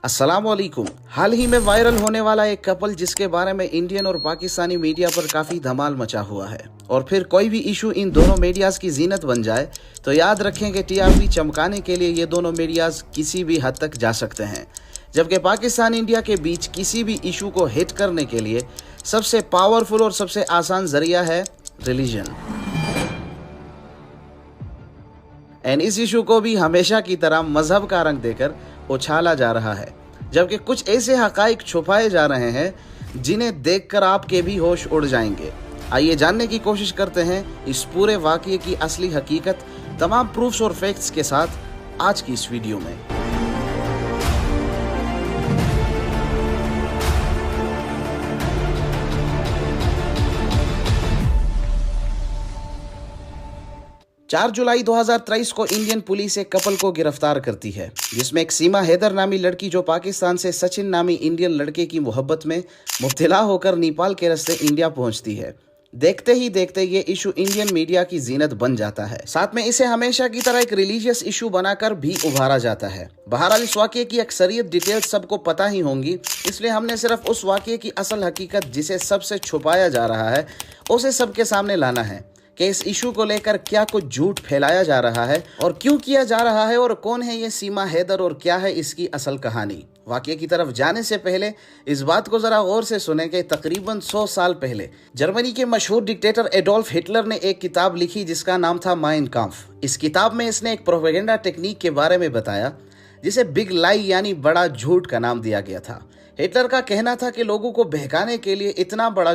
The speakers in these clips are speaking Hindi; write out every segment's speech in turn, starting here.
अस्सलाम वालेकुम। हाल ही में वायरल होने वाला एक कपल जिसके बारे में इंडियन और पाकिस्तानी मीडिया पर काफ़ी धमाल मचा हुआ है, और फिर कोई भी इशू इन दोनों मीडियाज़ की जीनत बन जाए तो याद रखें कि टीआरपी चमकाने के लिए ये दोनों मीडियाज़ किसी भी हद तक जा सकते हैं। जबकि पाकिस्तान इंडिया के बीच किसी भी इशू को हिट करने के लिए सबसे पावरफुल और सबसे आसान जरिया है रिलीजन। एंड इस इशू को भी हमेशा की तरह मजहब का रंग देकर उछाला जा रहा है, जबकि कुछ ऐसे हकाइक छुपाए जा रहे हैं जिन्हें देखकर आपके भी होश उड़ जाएंगे। आइए जानने की कोशिश करते हैं इस पूरे वाकये की असली हकीकत तमाम प्रूफ्स और फैक्ट्स के साथ आज की इस वीडियो में। 4 जुलाई 2023 को इंडियन पुलिस एक कपल को गिरफ्तार करती है, जिसमें एक सीमा हैदर नामी लड़की जो पाकिस्तान से सचिन नामी इंडियन लड़के की मोहब्बत में मुब्तला होकर नेपाल के रास्ते इंडिया पहुंचती है। देखते ही देखते ये इशू इंडियन मीडिया की जीनत बन जाता है। साथ में इसे हमेशा की तरह एक रिलीजियस इशू बनाकर भी उभारा जाता है। बहरहाल इस वाकये की अक्सरियत डिटेल्स सबको पता ही होंगी, इसलिए हमने सिर्फ उस वाकये की असल हकीकत जिसे सबसे छुपाया जा रहा है उसे सबके सामने लाना है कि इस इशू को लेकर क्या कुछ झूठ फैलाया जा रहा है और क्यों किया जा रहा है, और कौन है ये सीमा हैदर और क्या है इसकी असल कहानी। वाकये की तरफ जाने से पहले इस बात को जरा गौर से सुने कि तकरीबन 100 साल पहले जर्मनी के मशहूर डिक्टेटर एडोल्फ हिटलर ने एक किताब लिखी जिसका नाम था माइन काम्फ। इस किताब में इसने एक प्रोपेगेंडा टेक्निक के बारे में बताया जिसे बिग लाई यानी बड़ा झूठ का नाम दिया गया था। हिटलर का कहना था कि लोगों को बहकाने के लिए इतना बड़ा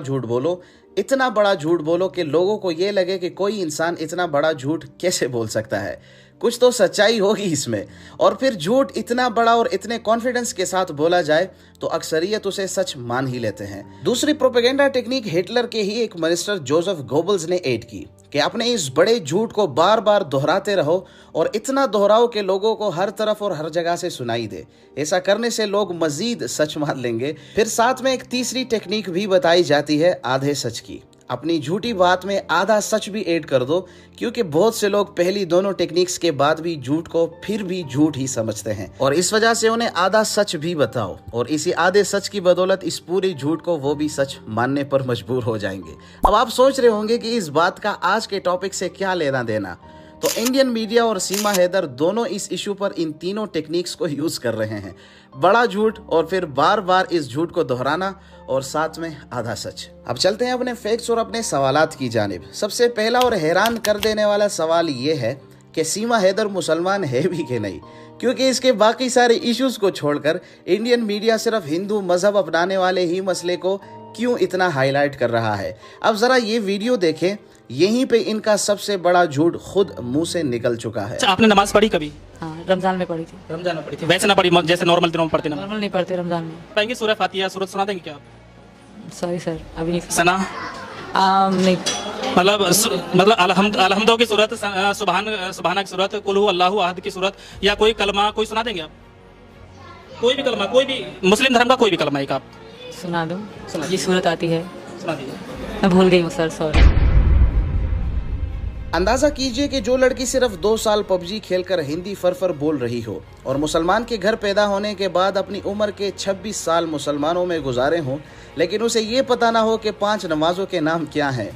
झूठ बोलो कि लोगों को ये लगे कि कोई इंसान इतना बड़ा झूठ कैसे बोल सकता है, कुछ तो सच्चाई होगी इसमें। और फिर झूठ इतना बड़ा और इतने कॉन्फिडेंस के साथ बोला जाए तो अक्सरियत उसे सच मान ही लेते हैं। दूसरी प्रोपेगेंडा टेक्निक हिटलर के ही एक मिनिस्टर जोसेफ गोबल्स ने ऐड की कि अपने इस बड़े झूठ को बार बार दोहराते रहो और इतना दोहराओ कि लोगों को हर तरफ और हर जगह से सुनाई दे। ऐसा करने से लोग मजीद सच मान लेंगे। फिर साथ में एक तीसरी टेक्निक भी बताई जाती है आधे सच की। अपनी झूठी बात में आधा सच भी ऐड कर दो, क्योंकि बहुत से लोग पहली दोनों टेक्निक्स के बाद भी झूठ को फिर भी झूठ ही समझते हैं, और इस वजह से उन्हें आधा सच भी बताओ और इसी आधे सच की बदौलत इस पूरी झूठ को वो भी सच मानने पर मजबूर हो जाएंगे। अब आप सोच रहे होंगे कि इस बात का आज के टॉपिक से क्या लेना देना, तो इंडियन मीडिया और सीमा हैदर दोनों इस इशू पर इन तीनों टेक्निक्स को यूज कर रहे हैं। बड़ा झूठ और फिर बार बार इस झूठ को दोहराना और साथ में आधा सच। अब चलते हैं अपने फैक्ट्स और अपने सवालात की जानिब। सबसे पहला और हैरान कर देने वाला सवाल ये है कि सीमा हैदर मुसलमान है भी कि नहीं, क्योंकि इसके बाकी सारे इश्यूज को छोड़कर इंडियन मीडिया सिर्फ हिंदू मजहब अपनाने वाले ही मसले को क्यों इतना हाईलाइट कर रहा है। अब जरा ये वीडियो देखें, यहीं पे इनका सबसे बड़ा झूठ खुद मुंह से निकल चुका है। अच्छा, आपने नमाज पढ़ी कभी? हाँ, रमजान में पढ़ी थी। रमजान में पढ़ी थी, वैसे ना पढ़ी जैसे नॉर्मल दिनों में पढ़ते ना? नॉर्मल नहीं पढ़ते रमजान में। पाएंगे सूरह फातिहा सूरत सुना देंगे क्या आप? सॉरी सर, अभी नहीं सना नहीं। मतलब अलहम्दो की सूरत, सुबहाना की सूरत, कुल हु अल्लाहु अहद की सूरत, या कोई कलमा कोई सुना देंगे आप? कोई भी कलमा, कोई भी मुस्लिम धर्म का कोई भी कलमा एक आप सुना दो। ये सूरत आती है, सुना दीजिए। मैं भूल गई हूँ सर, सॉरी। अंदाजा कीजिए कि जो लड़की सिर्फ 2 साल पबजी खेलकर हिंदी फरफर बोल रही हो और मुसलमान के घर पैदा होने के बाद अपनी उम्र के 26 साल मुसलमानों में गुजारे हों, लेकिन उसे ये पता ना हो कि 5 नमाजों के नाम क्या हैं।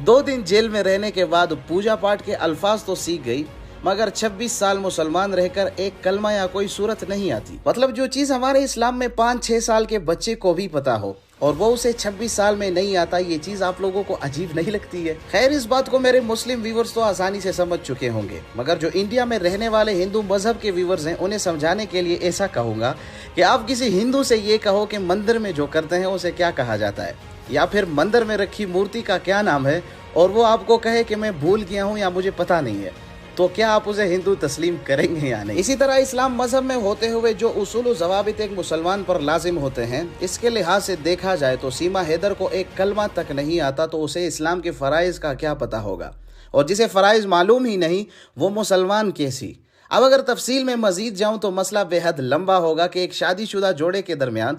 2 दिन जेल में रहने के बाद पूजा पाठ के अल्फाज तो सीख गई, मगर 26 साल मुसलमान रहकर एक कलमा या कोई सूरत नहीं आती। मतलब जो चीज़ हमारे इस्लाम में 5-6 साल के बच्चे को भी पता हो और वो उसे 26 साल में नहीं आता, ये चीज़ आप लोगों को अजीब नहीं लगती है? खैर, इस बात को मेरे मुस्लिम व्यूवर्स तो आसानी से समझ चुके होंगे, मगर जो इंडिया में रहने वाले हिंदू मजहब के व्यूवर्स हैं उन्हें समझाने के लिए ऐसा कहूँगा कि आप किसी हिंदू से ये कहो कि मंदिर में जो करते हैं उसे क्या कहा जाता है, या फिर मंदिर में रखी मूर्ति का क्या नाम है, और वो आपको कहे कि मैं भूल गया हूँ या मुझे पता नहीं है, तो क्या आप उसे हिंदू तस्लीम करेंगे या नहीं? इसी तरह इस्लाम मजहब में होते हुए जो उसूल व ज़वाबित एक मुसलमान पर लाजिम होते हैं, इसके लिहाज से देखा जाए तो सीमा हैदर को एक कलमा तक नहीं आता, तो उसे इस्लाम के फ़राइज़ का क्या पता होगा, और जिसे फ़राइज़ मालूम ही नहीं वो मुसलमान कैसी। अब अगर तफसील में मजीद जाऊँ तो मसला बेहद लंबा होगा कि एक शादीशुदा जोड़े के दरमियान